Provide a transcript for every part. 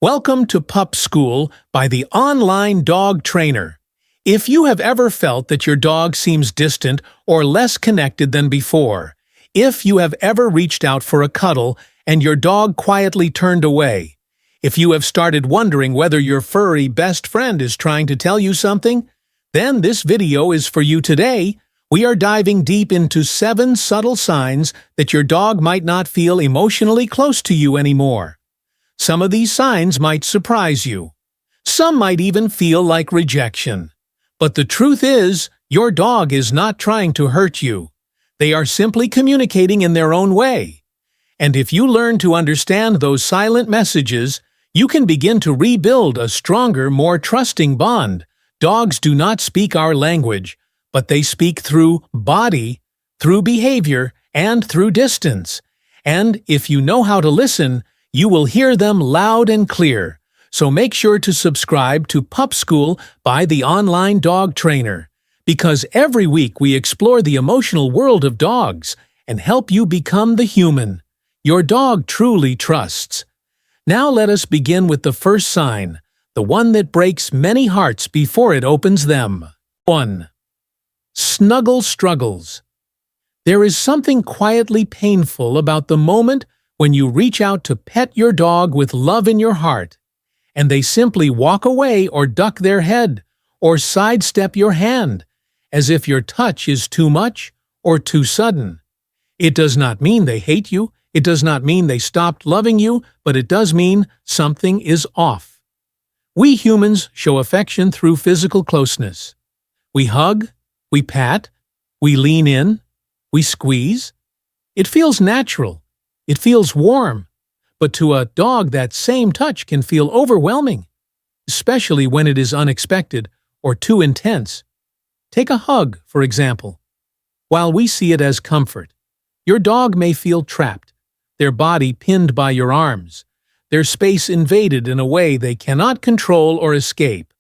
Welcome to PupSchool by the online dog trainer. If you have ever felt that your dog seems distant or less connected than before, if you have ever reached out for a cuddle and your dog quietly turned away, if you have started wondering whether your furry best friend is trying to tell you something, then this video is for you today. We are diving deep into 7 subtle signs that your dog might not feel emotionally close to you anymore. Some of these signs might surprise you. Some might even feel like rejection. But the truth is, your dog is not trying to hurt you. They are simply communicating in their own way. And if you learn to understand those silent messages, you can begin to rebuild a stronger, more trusting bond. Dogs do not speak our language, but they speak through body, through behavior, and through distance. And if you know how to listen, you will hear them loud and clear. So make sure to subscribe to PupSchool by the online dog trainer, because every week we explore the emotional world of dogs and help you become the human your dog truly trusts. Now let us begin with the first sign, the one that breaks many hearts before it opens them. 1. Snuggle Struggles. There is something quietly painful about the moment when you reach out to pet your dog with love in your heart, and they simply walk away or duck their head or sidestep your hand, as if your touch is too much or too sudden. It does not mean they hate you, it does not mean they stopped loving you, but it does mean something is off. We humans show affection through physical closeness. We hug, we pat, we lean in, we squeeze. It feels natural. It feels warm, but to a dog that same touch can feel overwhelming, especially when it is unexpected or too intense. Take a hug, for example. While we see it as comfort, your dog may feel trapped, their body pinned by your arms, their space invaded in a way they cannot control or escape.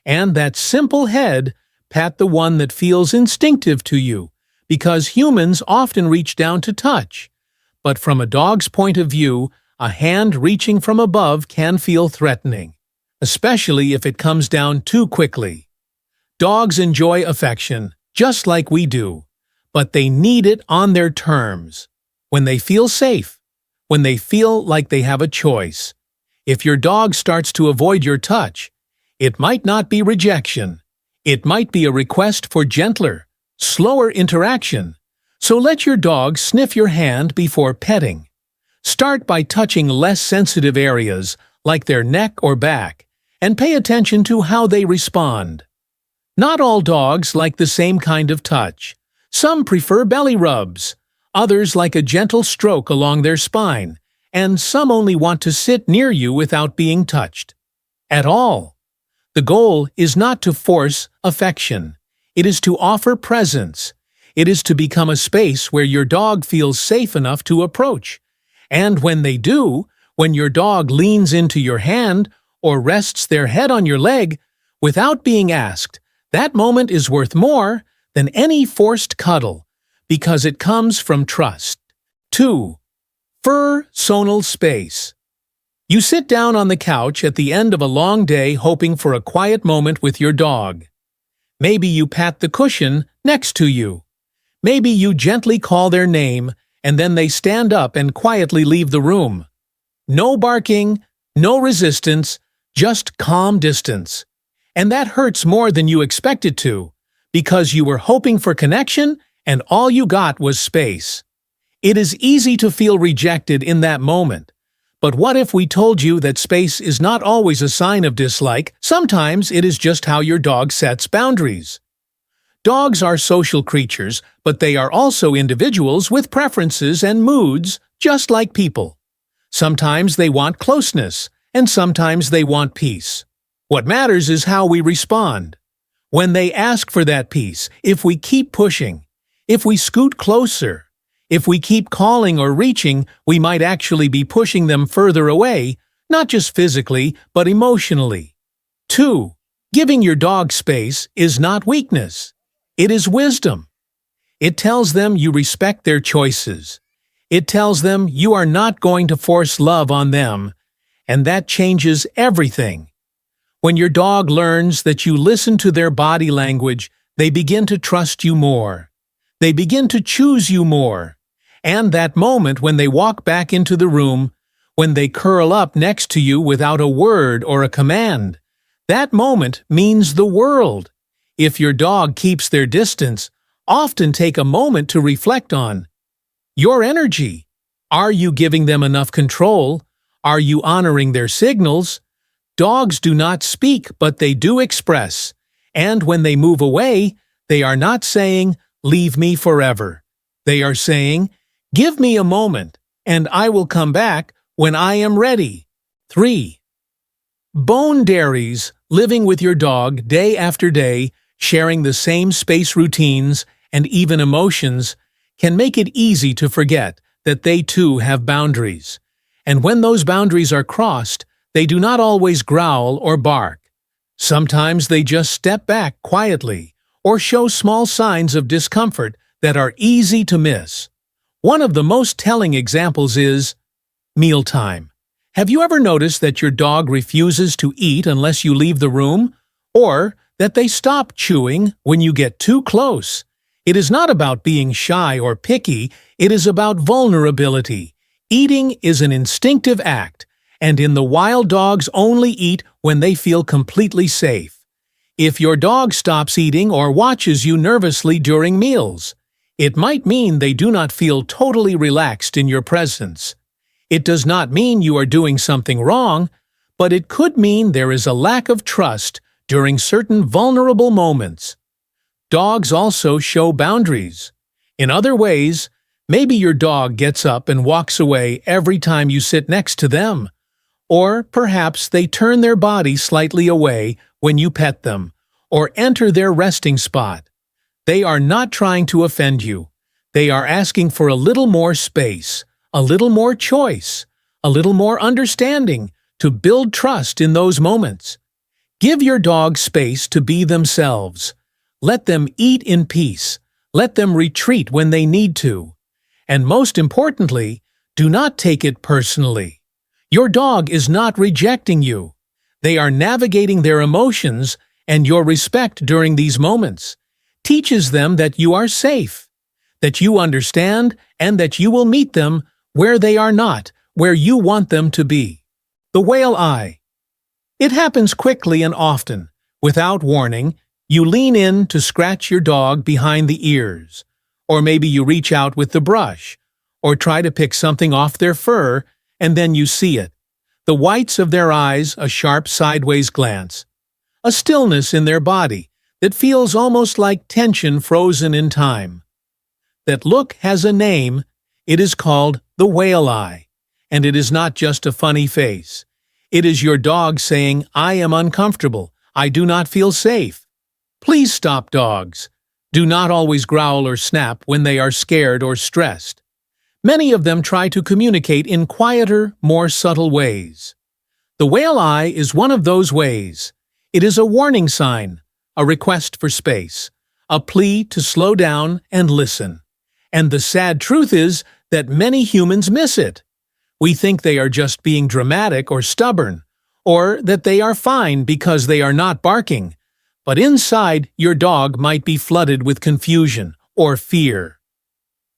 And that simple head, pat the one that feels instinctive to you, because humans often reach down to touch. But from a dog's point of view, a hand reaching from above can feel threatening, especially if it comes down too quickly. Dogs enjoy affection, just like we do, but they need it on their terms, when they feel safe, when they feel like they have a choice. If your dog starts to avoid your touch, it might not be rejection. It might be a request for gentler, slower interaction. So let your dog sniff your hand before petting. Start by touching less sensitive areas, like their neck or back, and pay attention to how they respond. Not all dogs like the same kind of touch. Some prefer belly rubs, others like a gentle stroke along their spine, and some only want to sit near you without being touched. At all. The goal is not to force affection. It is to offer presence. It is to become a space where your dog feels safe enough to approach. And when they do, when your dog leans into your hand or rests their head on your leg, without being asked, that moment is worth more than any forced cuddle, because it comes from trust. 2. Fur-sonal Space. You sit down on the couch at the end of a long day hoping for a quiet moment with your dog. Maybe you pat the cushion next to you. Maybe you gently call their name, and then they stand up and quietly leave the room. No barking, no resistance, just calm distance. And that hurts more than you expected to, because you were hoping for connection and all you got was space. It is easy to feel rejected in that moment. But what if we told you that space is not always a sign of dislike? Sometimes it is just how your dog sets boundaries. Dogs are social creatures, but they are also individuals with preferences and moods, just like people. Sometimes they want closeness, and sometimes they want peace. What matters is how we respond. When they ask for that peace, if we keep pushing, if we scoot closer, if we keep calling or reaching, we might actually be pushing them further away, not just physically, but emotionally. 2. Giving your dog space is not weakness. It is wisdom. It tells them you respect their choices. It tells them you are not going to force love on them, and that changes everything. When your dog learns that you listen to their body language, they begin to trust you more. They begin to choose you more. And that moment when they walk back into the room, when they curl up next to you without a word or a command, that moment means the world. If your dog keeps their distance, often take a moment to reflect on your energy. Are you giving them enough control? Are you honoring their signals? Dogs do not speak, but they do express. And when they move away, they are not saying, "Leave me forever." They are saying, "Give me a moment, and I will come back when I am ready." 3. Bone-daries, living with your dog day after day, sharing the same space routines and even emotions, can make it easy to forget that they too have boundaries. And when those boundaries are crossed, they do not always growl or bark. Sometimes they just step back quietly or show small signs of discomfort that are easy to miss. One of the most telling examples is mealtime. Have you ever noticed that your dog refuses to eat unless you leave the room? Or that they stop chewing when you get too close? It is not about being shy or picky, it is about vulnerability. Eating is an instinctive act, and in the wild, dogs only eat when they feel completely safe. If your dog stops eating or watches you nervously during meals, it might mean they do not feel totally relaxed in your presence. It does not mean you are doing something wrong, but it could mean there is a lack of trust during certain vulnerable moments. Dogs also show boundaries. In other ways, maybe your dog gets up and walks away every time you sit next to them. Or perhaps they turn their body slightly away when you pet them, or enter their resting spot. They are not trying to offend you. They are asking for a little more space, a little more choice, a little more understanding to build trust in those moments. Give your dog space to be themselves. Let them eat in peace. Let them retreat when they need to. And most importantly, do not take it personally. Your dog is not rejecting you. They are navigating their emotions, and your respect during these moments teaches them that you are safe, that you understand, and that you will meet them where they are not, where you want them to be. The whale eye. It happens quickly and often. Without warning, you lean in to scratch your dog behind the ears, or maybe you reach out with the brush, or try to pick something off their fur, and then you see it. The whites of their eyes, a sharp sideways glance, a stillness in their body that feels almost like tension frozen in time. That look has a name. It is called the whale eye, and it is not just a funny face. It is your dog saying, "I am uncomfortable. I do not feel safe." Please stop, dogs. Do not always growl or snap when they are scared or stressed. Many of them try to communicate in quieter, more subtle ways. The whale eye is one of those ways. It is a warning sign, a request for space, a plea to slow down and listen. And the sad truth is that many humans miss it. We think they are just being dramatic or stubborn, or that they are fine because they are not barking. But inside, your dog might be flooded with confusion or fear.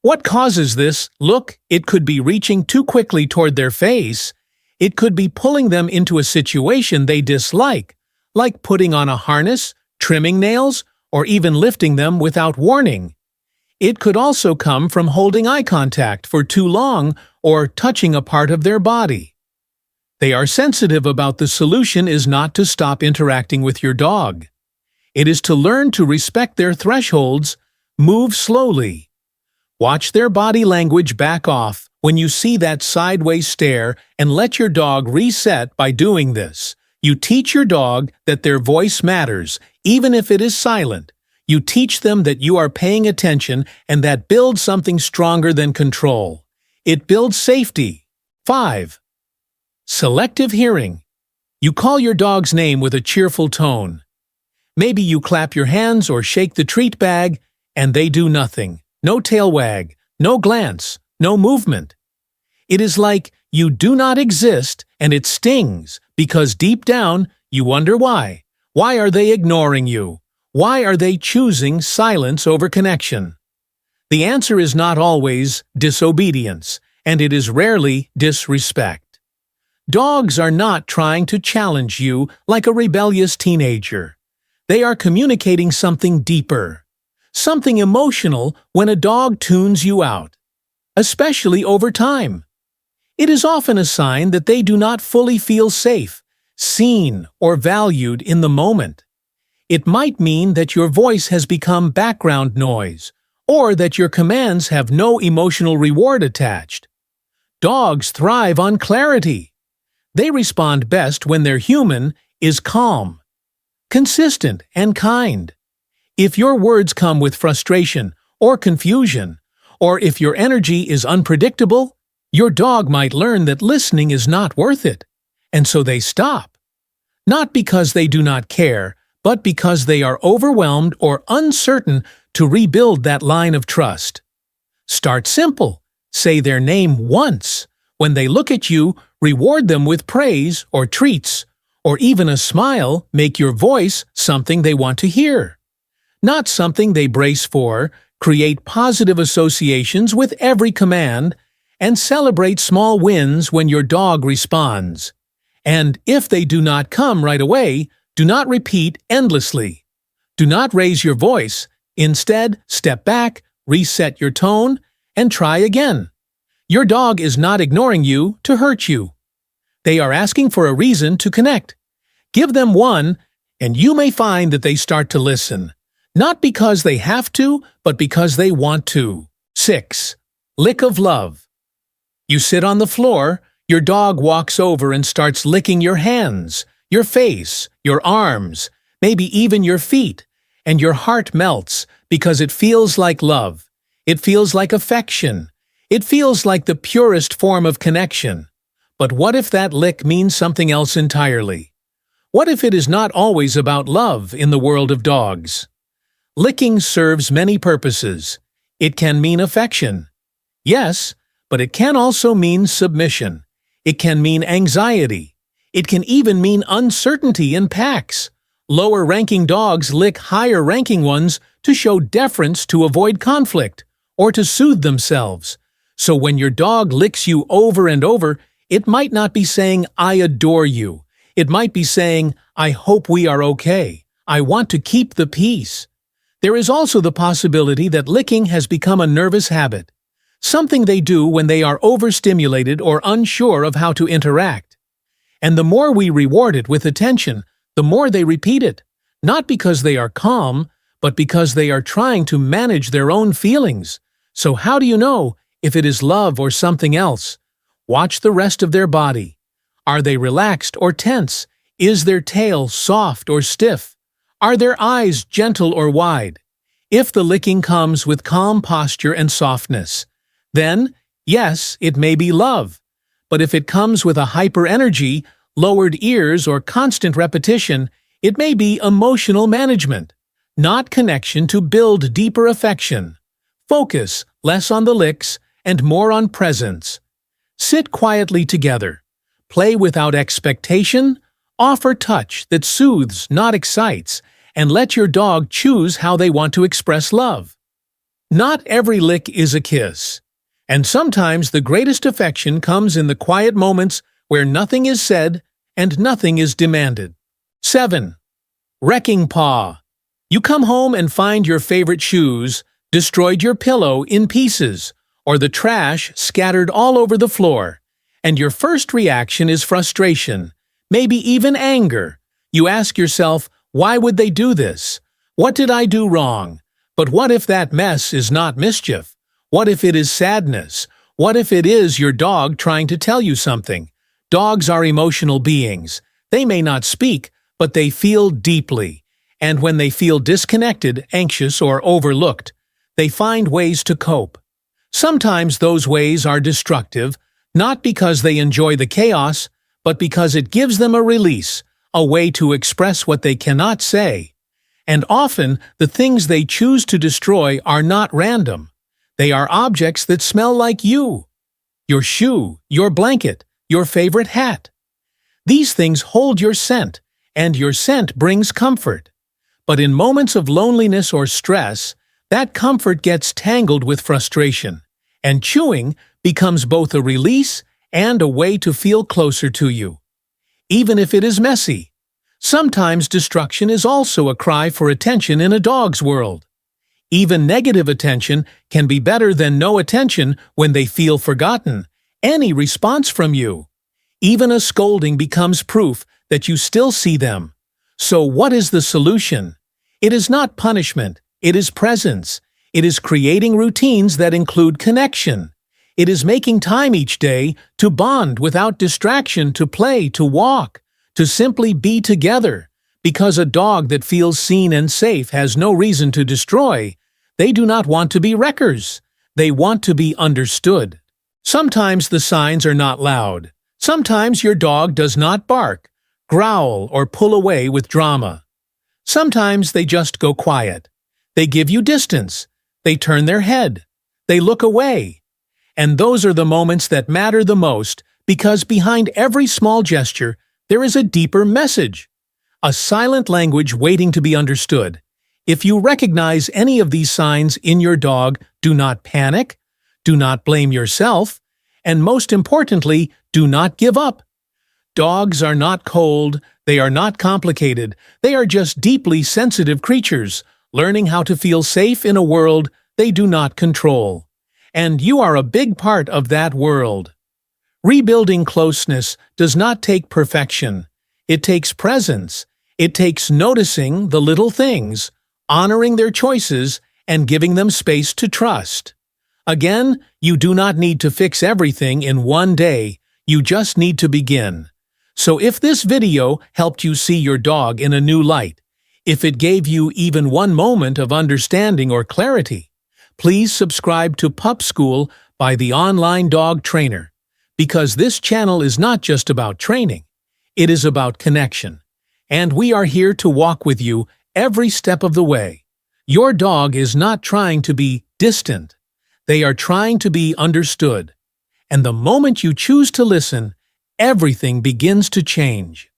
What causes this? Look, it could be reaching too quickly toward their face. It could be pulling them into a situation they dislike, like putting on a harness, trimming nails, or even lifting them without warning. It could also come from holding eye contact for too long or touching a part of their body. They are sensitive about the solution is not to stop interacting with your dog. It is to learn to respect their thresholds, move slowly. Watch their body language back off when you see that sideways stare and let your dog reset by doing this. You teach your dog that their voice matters, even if it is silent. You teach them that you are paying attention, and that builds something stronger than control. It builds safety. 5. Selective hearing. You call your dog's name with a cheerful tone. Maybe you clap your hands or shake the treat bag, and they do nothing. No tail wag, no glance, no movement. It is like You do not exist, and it stings, because deep down, you wonder why. Why are they ignoring you? Why are they choosing silence over connection? The answer is not always disobedience, and it is rarely disrespect. Dogs are not trying to challenge you like a rebellious teenager. They are communicating something deeper, something emotional when a dog tunes you out, especially over time. It is often a sign that they do not fully feel safe, seen, or valued in the moment. It might mean that your voice has become background noise, or that your commands have no emotional reward attached. Dogs thrive on clarity. They respond best when their human is calm, consistent, and kind. If your words come with frustration or confusion, or if your energy is unpredictable, your dog might learn that listening is not worth it, and so they stop. Not because they do not care, but because they are overwhelmed or uncertain to rebuild that line of trust. Start simple. Say their name once. When they look at you, reward them with praise or treats, or even a smile. Make your voice something they want to hear, not something they brace for. Create positive associations with every command, and celebrate small wins when your dog responds. And if they do not come right away, do not repeat endlessly. Do not raise your voice. Instead, step back, reset your tone, and try again. Your dog is not ignoring you to hurt you. They are asking for a reason to connect. Give them one, and you may find that they start to listen, not because they have to, but because they want to. 6. Lick of love. You sit on the floor, your dog walks over and starts licking your hands, your face, your arms, maybe even your feet, and your heart melts because it feels like love. It feels like affection. It feels like the purest form of connection. But what if that lick means something else entirely? What if it is not always about love in the world of dogs? Licking serves many purposes. It can mean affection. Yes, but it can also mean submission. It can mean anxiety. It can even mean uncertainty in packs. Lower-ranking dogs lick higher-ranking ones to show deference, to avoid conflict, or to soothe themselves. So when your dog licks you over and over, it might not be saying, "I adore you." It might be saying, "I hope we are okay. I want to keep the peace." There is also the possibility that licking has become a nervous habit, something they do when they are overstimulated or unsure of how to interact. And the more we reward it with attention, the more they repeat it, not because they are calm, but because they are trying to manage their own feelings. So how do you know if it is love or something else? Watch the rest of their body. Are they relaxed or tense? Is their tail soft or stiff? Are their eyes gentle or wide? If the licking comes with calm posture and softness, then, yes, it may be love. But if it comes with a hyper-energy, lowered ears, or constant repetition, it may be emotional management, not connection to build deeper affection. Focus less on the licks and more on presence. Sit quietly together. Play without expectation. Offer touch that soothes, not excites, and let your dog choose how they want to express love. Not every lick is a kiss. And sometimes the greatest affection comes in the quiet moments where nothing is said and nothing is demanded. 7. Wrecking paw. You come home and find your favorite shoes destroyed, your pillow in pieces, or the trash scattered all over the floor, and your first reaction is frustration, maybe even anger. You ask yourself, why would they do this? What did I do wrong? But what if that mess is not mischief? What if it is sadness? What if it is your dog trying to tell you something? Dogs are emotional beings. They may not speak, but they feel deeply. And when they feel disconnected, anxious, or overlooked, they find ways to cope. Sometimes those ways are destructive, not because they enjoy the chaos, but because it gives them a release, a way to express what they cannot say. And often, the things they choose to destroy are not random. They are objects that smell like you. your shoe, your blanket, your favorite hat. These things hold your scent, and your scent brings comfort. But in moments of loneliness or stress, that comfort gets tangled with frustration, and chewing becomes both a release and a way to feel closer to you. Even if it is messy. Sometimes destruction is also a cry for attention in a dog's world. Even negative attention can be better than no attention when they feel forgotten. Any response from you. Even a scolding becomes proof that you still see them. So what is the solution? It is not punishment. It is presence. It is creating routines that include connection. It is making time each day to bond without distraction, to play, to walk, to simply be together. Because a dog that feels seen and safe has no reason to destroy. They do not want to be wreckers. They want to be understood. Sometimes the signs are not loud. Sometimes your dog does not bark, growl, or pull away with drama. Sometimes they just go quiet. They give you distance. They turn their head. They look away. And those are the moments that matter the most, because behind every small gesture, there is a deeper message. A silent language waiting to be understood. If you recognize any of these signs in your dog, do not panic. Do not blame yourself. And most importantly, do not give up. Dogs are not cold. They are not complicated. They are just deeply sensitive creatures, learning how to feel safe in a world they do not control. And you are a big part of that world. Rebuilding closeness does not take perfection. It takes presence. It takes noticing the little things, honoring their choices, and giving them space to trust. Again, you do not need to fix everything in one day. You just need to begin. So if this video helped you see your dog in a new light, if it gave you even one moment of understanding or clarity, please subscribe to PupSchool by the Online Dog Trainer, because this channel is not just about training, it is about connection. And we are here to walk with you every step of the way. Your dog is not trying to be distant. They are trying to be understood. And the moment you choose to listen, everything begins to change.